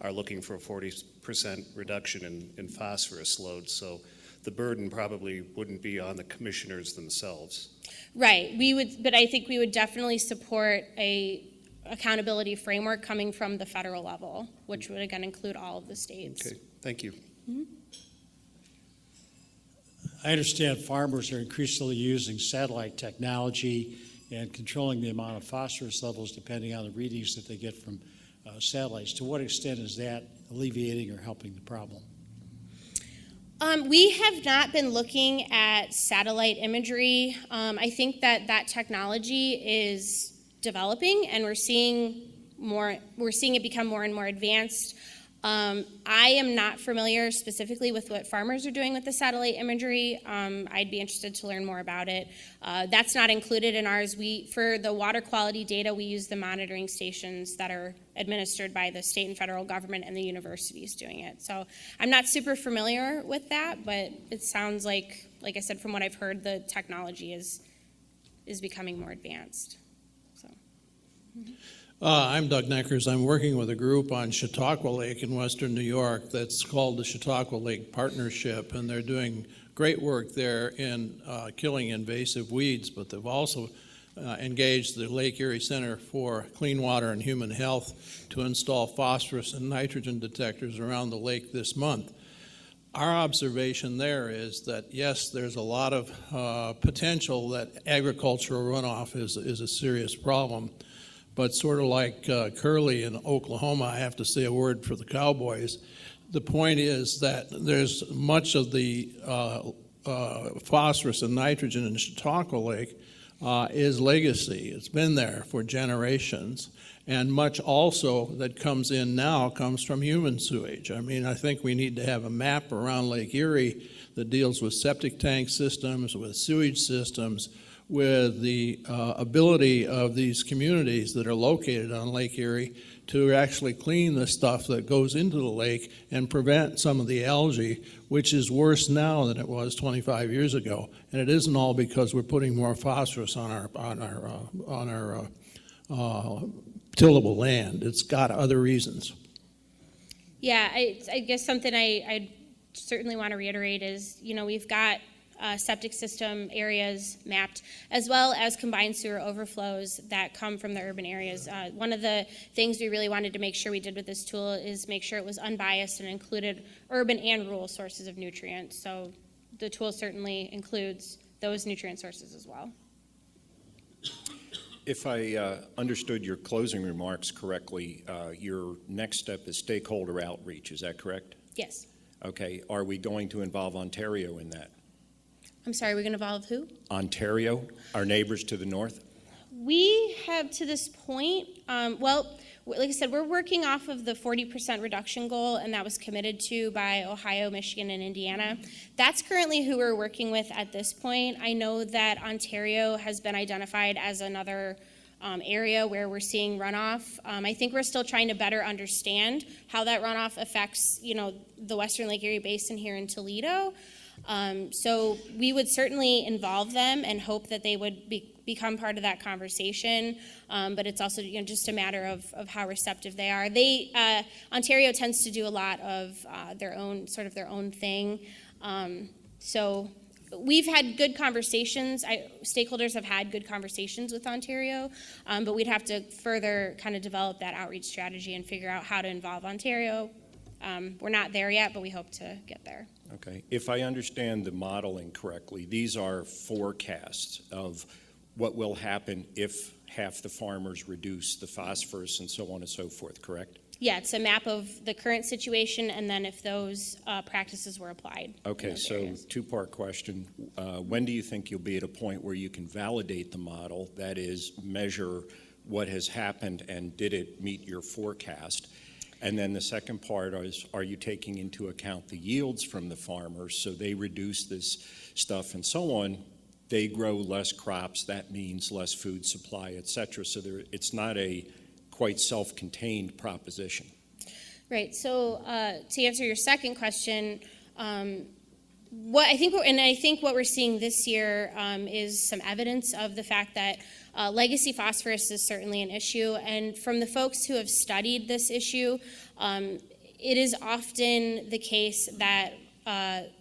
Speaker 13: are looking for a 40% reduction in phosphorus load, so the burden probably wouldn't be on the commissioners themselves.
Speaker 11: Right. We would, but I think we would definitely support a accountability framework coming from the federal level, which would again include all of the states.
Speaker 13: Okay, thank you.
Speaker 11: Mm-hmm.
Speaker 5: I understand farmers are increasingly using satellite technology and controlling the amount of phosphorus levels depending on the readings that they get from satellites. To what extent is that alleviating or helping the problem?
Speaker 11: We have not been looking at satellite imagery. I think that technology is developing, and we're seeing it become more and more advanced. I am not familiar specifically with what farmers are doing with the satellite imagery. I'd be interested to learn more about it. That's not included in ours. For the water quality data, we use the monitoring stations that are administered by the state and federal government, and the universities doing it. So I'm not super familiar with that, but it sounds like I said, from what I've heard, the technology is becoming more advanced. So. Mm-hmm.
Speaker 3: I'm Doug Neckers. I'm working with a group on Chautauqua Lake in western New York that's called the Chautauqua Lake Partnership, and they're doing great work there in killing invasive weeds, but they've also engaged the Lake Erie Center for Clean Water and Human Health to install phosphorus and nitrogen detectors around the lake this month. Our observation there is that, yes, there's a lot of potential that agricultural runoff is a serious problem. But sort of like Curly in Oklahoma, I have to say a word for the Cowboys. The point is that there's much of the phosphorus and nitrogen in Chautauqua Lake is legacy. It's been there for generations. And much also that comes in now comes from human sewage. I mean, I think we need to have a map around Lake Erie that deals with septic tank systems, with sewage systems, with the ability of these communities that are located on Lake Erie to actually clean the stuff that goes into the lake and prevent some of the algae, which is worse now than it was 25 years ago. And it isn't all because we're putting more phosphorus on our tillable land. It's got other reasons.
Speaker 11: Yeah, I guess something I certainly want to reiterate is, we've got septic system areas mapped, as well as combined sewer overflows that come from the urban areas. One of the things we really wanted to make sure we did with this tool is make sure it was unbiased and included urban and rural sources of nutrients. So the tool certainly includes those nutrient sources as well.
Speaker 14: If I understood your closing remarks correctly, your next step is stakeholder outreach. Is that correct?
Speaker 11: Yes.
Speaker 14: Okay. Are we going to involve Ontario in that?
Speaker 11: I'm sorry, we're going to involve who?
Speaker 14: Ontario, our neighbors to the north?
Speaker 11: We have to this point, like I said, we're working off of the 40% reduction goal, and that was committed to by Ohio, Michigan, and Indiana. That's currently who we're working with at this point. I know that Ontario has been identified as another area where we're seeing runoff. I think we're still trying to better understand how that runoff affects, the western Lake Erie Basin here in Toledo. So we would certainly involve them and hope that they would become part of that conversation. But it's also just a matter of how receptive they are. Ontario tends to do a lot of their own thing. So we've had good conversations. Stakeholders have had good conversations with Ontario, but we'd have to further kind of develop that outreach strategy and figure out how to involve Ontario. We're not there yet, but we hope to get there.
Speaker 14: Okay. If I understand the modeling correctly, these are forecasts of what will happen if half the farmers reduce the phosphorus and so on and so forth, correct?
Speaker 11: Yeah, it's a map of the current situation and then if those practices were applied.
Speaker 14: Okay, so two-part question. When do you think you'll be at a point where you can validate the model, that is, measure what has happened and did it meet your forecast? And then the second part is, are you taking into account the yields from the farmers so they reduce this stuff and so on? They grow less crops, that means less food supply, et cetera. So it's not a quite self-contained proposition.
Speaker 11: Right, so to answer your second question, I think what we're seeing this year is some evidence of the fact that legacy phosphorus is certainly an issue, and from the folks who have studied this issue, it is often the case that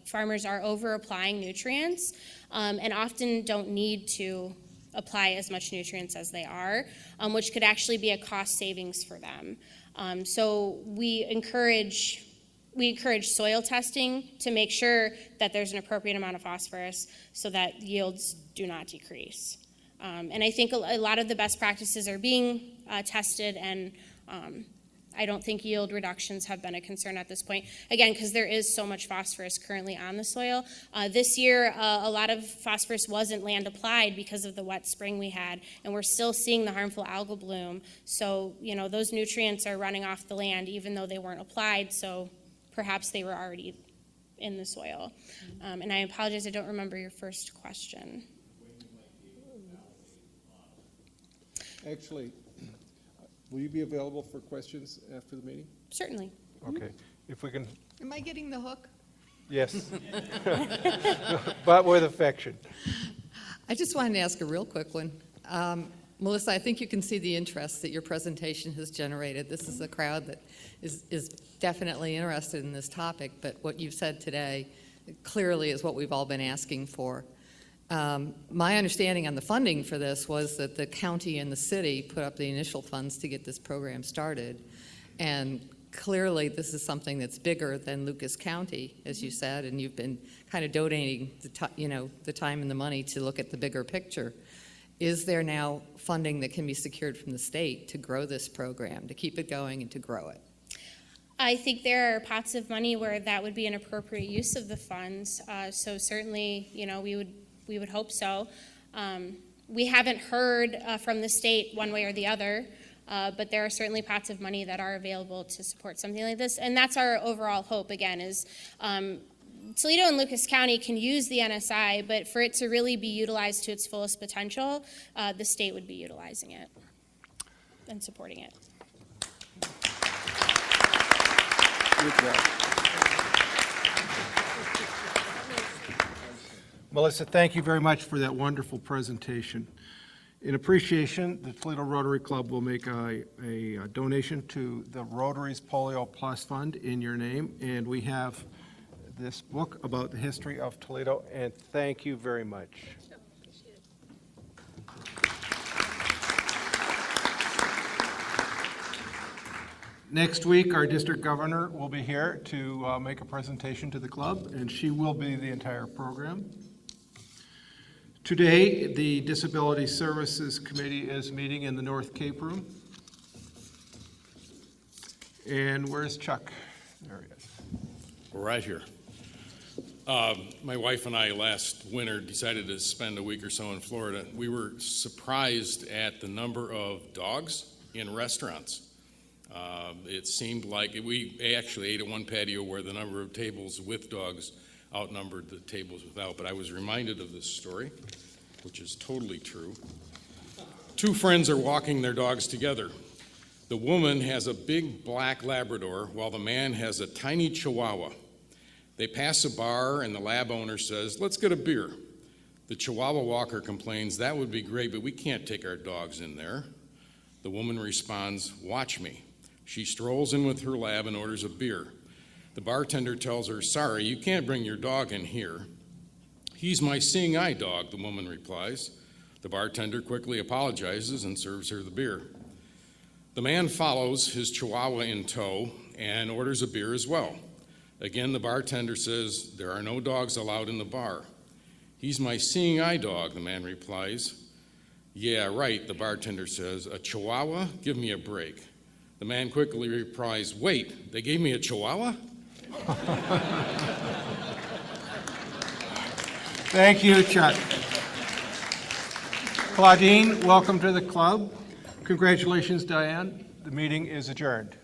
Speaker 11: farmers are over-applying nutrients and often don't need to apply as much nutrients as they are, which could actually be a cost savings for them. So we encourage soil testing to make sure that there's an appropriate amount of phosphorus so that yields do not decrease. And I think a lot of the best practices are being tested, and I don't think yield reductions have been a concern at this point, again, because there is so much phosphorus currently on the soil. This year, a lot of phosphorus wasn't land applied because of the wet spring we had, and we're still seeing the harmful algal bloom. So, those nutrients are running off the land even though they weren't applied, so perhaps they were already in the soil. And I apologize, I don't remember your first question.
Speaker 1: Actually, will you be available for questions after the meeting?
Speaker 11: Certainly.
Speaker 1: Okay, if we can,
Speaker 15: Am I getting the hook?
Speaker 1: yes. But with affection.
Speaker 15: I just wanted to ask a real quick one. Melissa, I think you can see the interest that your presentation has generated. This is a crowd that is definitely interested in this topic, but what you've said today clearly is what we've all been asking for. My understanding on the funding for this was that the county and the city put up the initial funds to get this program started, and clearly this is something that's bigger than Lucas County, as you said, and you've been kind of donating the time and the money to look at the bigger picture. Is there now funding that can be secured from the state to grow this program, to keep it going and to grow it?
Speaker 11: I think there are pots of money where that would be an appropriate use of the funds. So certainly, we would hope so. We haven't heard from the state one way or the other, but there are certainly pots of money that are available to support something like this. And that's our overall hope, again, is Toledo and Lucas County can use the NSI, but for it to really be utilized to its fullest potential, the state would be utilizing it and supporting it.
Speaker 1: Melissa, thank you very much for that wonderful presentation. In appreciation, the Toledo Rotary Club will make a donation to the Rotary's Polio Plus Fund in your name, and we have this book about the history of Toledo, and thank you very much. Next week, our district governor will be here to make a presentation to the club, and she will be the entire program. Today, the Disability Services Committee is meeting in the North Cape room. And where's Chuck? There he is.
Speaker 16: Right here. My wife and I last winter decided to spend a week or so in Florida. We were surprised at the number of dogs in restaurants. It seemed like we actually ate at one patio where the number of tables with dogs outnumbered the tables without, but I was reminded of this story, which is totally true. Two friends are walking their dogs together. The woman has a big black Labrador while the man has a tiny Chihuahua. They pass a bar and the lab owner says, "Let's get a beer." The Chihuahua walker complains, "That would be great, but we can't take our dogs in there." The woman responds, "Watch me." She strolls in with her lab and orders a beer. The bartender tells her, "Sorry, you can't bring your dog in here." "He's my seeing eye dog," the woman replies. The bartender quickly apologizes and serves her the beer. The man follows his Chihuahua in tow and orders a beer as well. Again, the bartender says, "There are no dogs allowed in the bar." "He's my seeing eye dog," the man replies. "Yeah, right," the bartender says. "A Chihuahua? Give me a break." The man quickly replies, "Wait, they gave me a Chihuahua?"
Speaker 1: Thank you, Chuck. Claudine, welcome to the club. Congratulations, Diane. The meeting is adjourned.